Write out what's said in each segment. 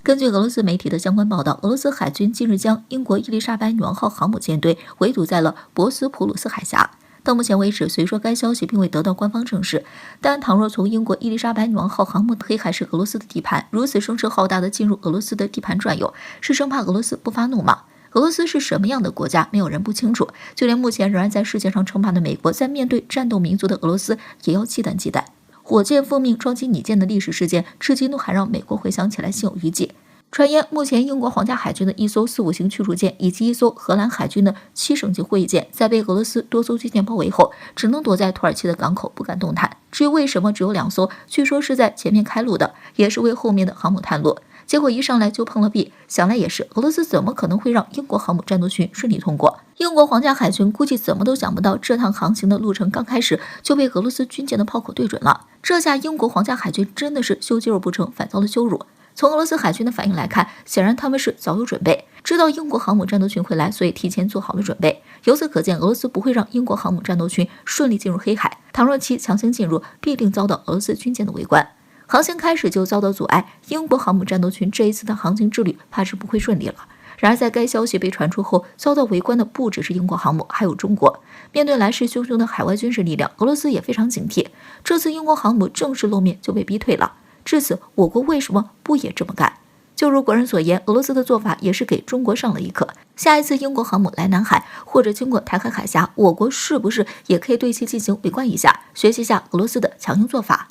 根据俄罗斯媒体的相关报道，俄罗斯海军近日将英国伊丽莎白女王号航母舰队围堵在了博斯普鲁斯海峡。到目前为止，虽说该消息并未得到官方证实，但倘若从英国伊丽莎白女王号航母黑海是俄罗斯的地盘，如此声势浩大的进入俄罗斯的地盘转悠，是生怕俄罗斯不发怒吗？俄罗斯是什么样的国家，没有人不清楚。就连目前仍然在世界上称霸的美国，在面对战斗民族的俄罗斯，也要忌惮忌惮。火箭奉命撞击拟舰的历史事件，至今都还让美国回想起来心有余悸。传言目前英国皇家海军的一艘4-5型驱逐舰，以及一艘荷兰海军的7省级会议舰，在被俄罗斯多艘军舰包围后，只能躲在土耳其的港口，不敢动弹。至于为什么只有2艘，据说是在前面开路的，也是为后面的航母探路。结果一上来就碰了壁，想来也是，俄罗斯怎么可能会让英国航母战斗群顺利通过？英国皇家海军估计怎么都想不到，这趟航行的路程刚开始就被俄罗斯军舰的炮口对准了。这下英国皇家海军真的是秀肌肉不成，反遭了羞辱。从俄罗斯海军的反应来看，显然他们是早有准备，知道英国航母战斗群会来，所以提前做好了准备。由此可见，俄罗斯不会让英国航母战斗群顺利进入黑海，倘若其强行进入，必定遭到俄罗斯军舰的围观。航行开始就遭到阻碍，英国航母战斗群这一次的航行之旅怕是不会顺利了。然而在该消息被传出后，遭到围观的不只是英国航母，还有中国。面对来势汹汹的海外军事力量，俄罗斯也非常警惕。这次英国航母正式露面就被逼退了，至此我国为什么不也这么干？就如国人所言，俄罗斯的做法也是给中国上了一课。下一次英国航母来南海或者经过台海海峡，我国是不是也可以对其进行围观一下，学习一下俄罗斯的强硬做法？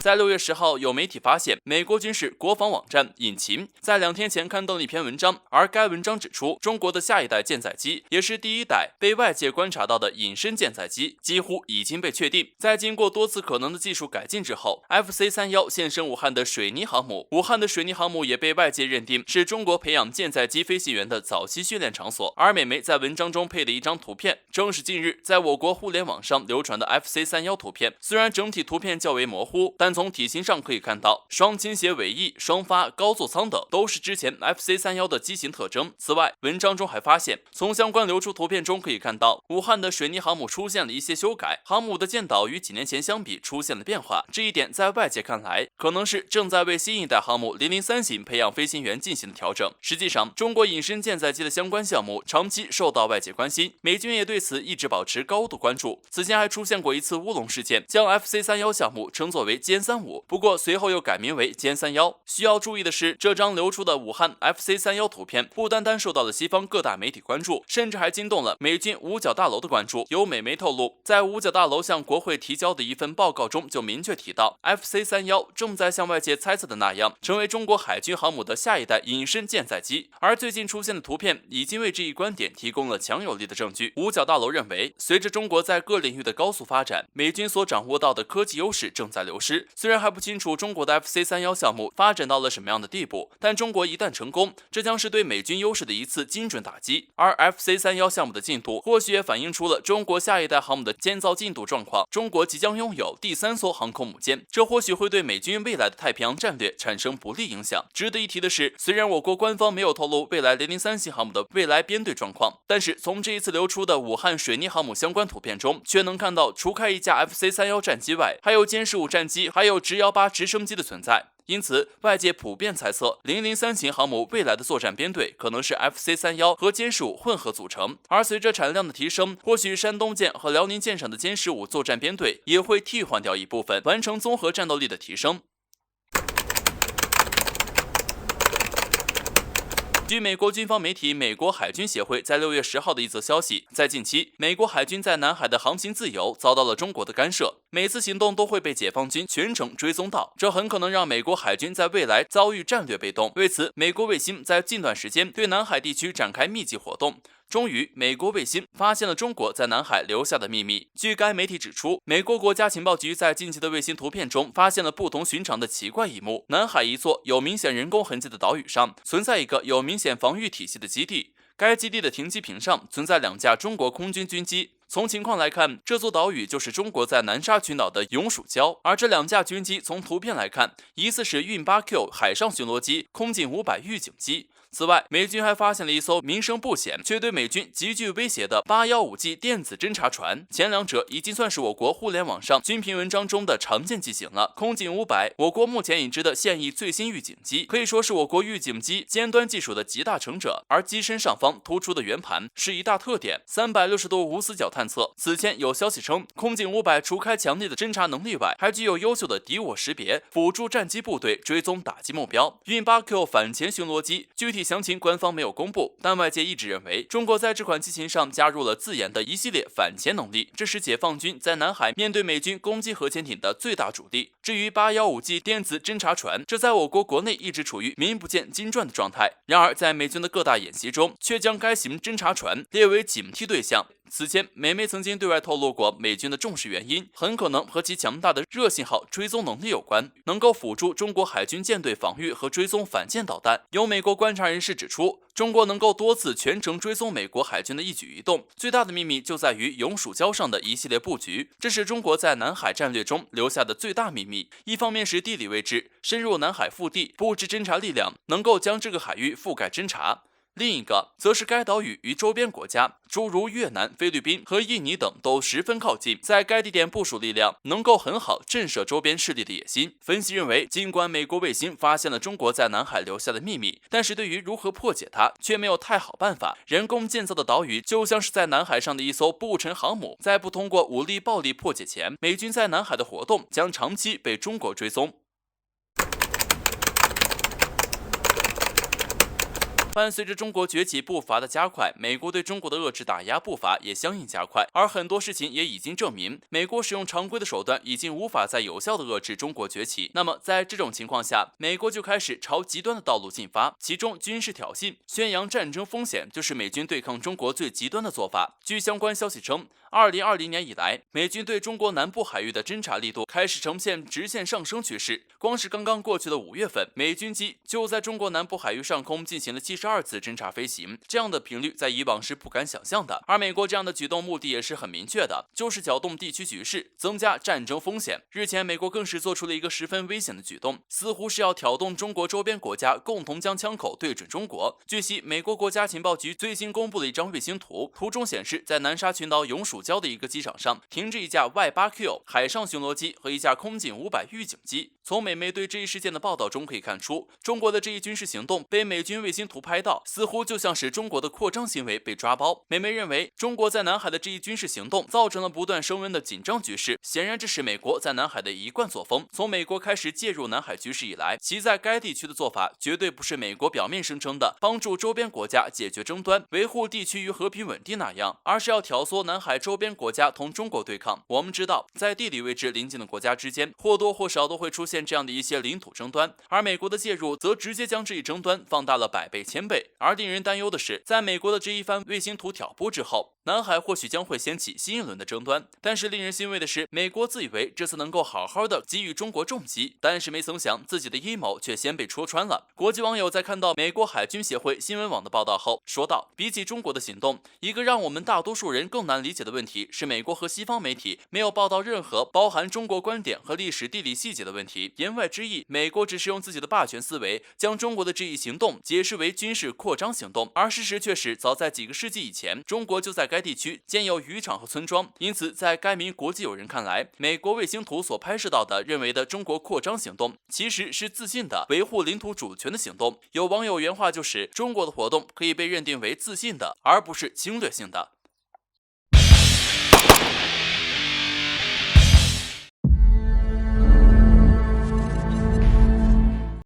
在6月10号，有媒体发现，美国军事国防网站引擎在2天前刊登了一篇文章，而该文章指出，中国的下一代舰载机，也是第一代被外界观察到的隐身舰载机，几乎已经被确定。在经过多次可能的技术改进之后 ，FC-31现身武汉的水泥航母。武汉的水泥航母也被外界认定是中国培养舰载机飞行员的早期训练场所。而美媒在文章中配了一张图片，正是近日在我国互联网上流传的 FC-31图片。虽然整体图片较为模糊，但从体型上可以看到，双倾斜尾翼、双发、高座舱等都是之前 FC-31的机型特征。此外，文章中还发现，从相关流出图片中可以看到，武汉的水泥航母出现了一些修改，航母的舰岛与几年前相比出现了变化。这一点在外界看来，可能是正在为新一代航母003型培养飞行员进行的调整。实际上，中国隐身舰载机的相关项目长期受到外界关心，美军也对此一直保持高度关注。此前还出现过一次乌龙事件，将 FC-31项目称作为歼35，不过随后又改名为歼31。需要注意的是，这张流出的武汉 FC-31图片不单单受到了西方各大媒体关注，甚至还惊动了美军五角大楼的关注。有美媒透露，在五角大楼向国会提交的一份报告中就明确提到， FC-31正在像外界猜测的那样，成为中国海军航母的下一代隐身舰载机。而最近出现的图片已经为这一观点提供了强有力的证据。五角大楼认为，随着中国在各领域的高速发展，美军所掌握到的科技优势正在流失。虽然还不清楚中国的 FC-31项目发展到了什么样的地步，但中国一旦成功，这将是对美军优势的一次精准打击。而 FC-31项目的进度，或许也反映出了中国下一代航母的建造进度状况。中国即将拥有第3艘航空母舰，这或许会对美军未来的太平洋战略产生不利影响。值得一提的是，虽然我国官方没有透露未来003型航母的未来编队状况，但是从这一次流出的武汉水泥航母相关图片中，却能看到除开一架 FC-31战机外，还有歼15战机，还有直18直升机的存在。因此，外界普遍猜测003型航母未来的作战编队可能是 FC-31和歼15混合组成。而随着产量的提升，或许山东舰和辽宁舰上的歼15作战编队也会替换掉一部分，完成综合战斗力的提升。据美国军方媒体美国海军协会在6月10号的一则消息，在近期，美国海军在南海的航行自由遭到了中国的干涉，每次行动都会被解放军全程追踪到，这很可能让美国海军在未来遭遇战略被动。为此，美国卫星在近段时间对南海地区展开密集活动。终于，美国卫星发现了中国在南海留下的秘密。据该媒体指出，美国国家情报局在近期的卫星图片中发现了不同寻常的奇怪一幕：南海一座有明显人工痕迹的岛屿上，存在一个有明显防御体系的基地。该基地的停机坪上存在2架中国空军军机。从情况来看，这座岛屿就是中国在南沙群岛的永暑礁，而这2架军机从图片来看，疑似是运8Q海上巡逻机、空警500预警机。此外，美军还发现了一艘名声不显却对美军极具威胁的815G 电子侦察船，前两者已经算是我国互联网上军评文章中的常见机型了。空警500，我国目前已知的现役最新预警机，可以说是我国预警机尖端技术的集大成者。而机身上方突出的圆盘是一大特点，360度无死角探测。此前有消息称，空警500除开强烈的侦察能力外，还具有优秀的敌我识别，辅助战机部队追踪打击目标。运 8Q 反潜巡逻机具体详情官方没有公布，但外界一直认为中国在这款机型上加入了自研的一系列反潜能力，这是解放军在南海面对美军攻击核潜艇的最大主力。至于815G 电子侦察船，这在我国国内一直处于名不见经传的状态，然而在美军的各大演习中，却将该型侦察船列为警惕对象。此前，美媒曾经对外透露过美军的重视原因，很可能和其强大的热信号追踪能力有关，能够辅助中国海军舰队防御和追踪反舰导弹。有美国观察人士指出，中国能够多次全程追踪美国海军的一举一动，最大的秘密就在于永暑礁上的一系列布局，这是中国在南海战略中留下的最大秘密。一方面是地理位置，深入南海腹地，布置侦察力量，能够将这个海域覆盖侦察。另一个则是该岛屿与周边国家诸如越南、菲律宾和印尼等都十分靠近，在该地点部署力量能够很好震慑周边势力的野心。分析认为，尽管美国卫星发现了中国在南海留下的秘密，但是对于如何破解它却没有太好办法。人工建造的岛屿就像是在南海上的一艘不沉航母，在不通过武力暴力破解前，美军在南海的活动将长期被中国追踪。伴随着中国崛起步伐的加快，美国对中国的遏制打压步伐也相应加快，而很多事情也已经证明，美国使用常规的手段已经无法再有效地遏制中国崛起。那么在这种情况下，美国就开始朝极端的道路进发，其中军事挑衅、宣扬战争风险就是美军对抗中国最极端的做法。据相关消息称，2020年以来，美军对中国南部海域的侦察力度开始呈现直线上升趋势。光是刚刚过去的5月份，美军机就在中国南部海域上空进行了72次侦察飞行，这样的频率在以往是不敢想象的。而美国这样的举动目的也是很明确的，就是搅动地区局势，增加战争风险。日前，美国更是做出了一个十分危险的举动，似乎是要挑动中国周边国家共同将枪口对准中国。据悉，美国国家情报局最新公布了一张卫星图，图中显示，在南沙群岛永暑礁的一个机场上，停着一架 Y8Q 海上巡逻机和一架空警500预警机。从美媒对这一事件的报道中可以看出，中国的这一军事行动被美军卫星图拍到，似乎就像是中国的扩张行为被抓包。美媒认为，中国在南海的这一军事行动造成了不断升温的紧张局势，显然这是美国在南海的一贯作风。从美国开始介入南海局势以来，其在该地区的做法绝对不是美国表面声称的帮助周边国家解决争端、维护地区与和平稳定那样，而是要挑唆南海周边国家同中国对抗。我们知道，在地理位置邻近的国家之间，或多或少都会出现这样的一些领土争端，而美国的介入则直接将这一争端放大了100倍、1000倍。而令人担忧的是，在美国的这一番卫星图挑拨之后，南海或许将会掀起新一轮的争端。但是令人欣慰的是，美国自以为这次能够好好的给予中国重击，但是没曾想自己的阴谋却先被戳穿了。国际网友在看到美国海军协会新闻网的报道后说道，比起中国的行动，一个让我们大多数人更难理解的问题是，美国和西方媒体没有报道任何包含中国观点和历史地理细节的问题。言外之意，美国只是用自己的霸权思维将中国的这一行动解释为军事扩张行动，而事实却是早在几个世纪以前，中国就在该地区建有渔场和村庄。因此在该名国际友人看来，美国卫星图所拍摄到的认为的中国扩张行动，其实是自信的维护领土主权的行动。有网友原话就是，中国的活动可以被认定为自信的，而不是侵略性的。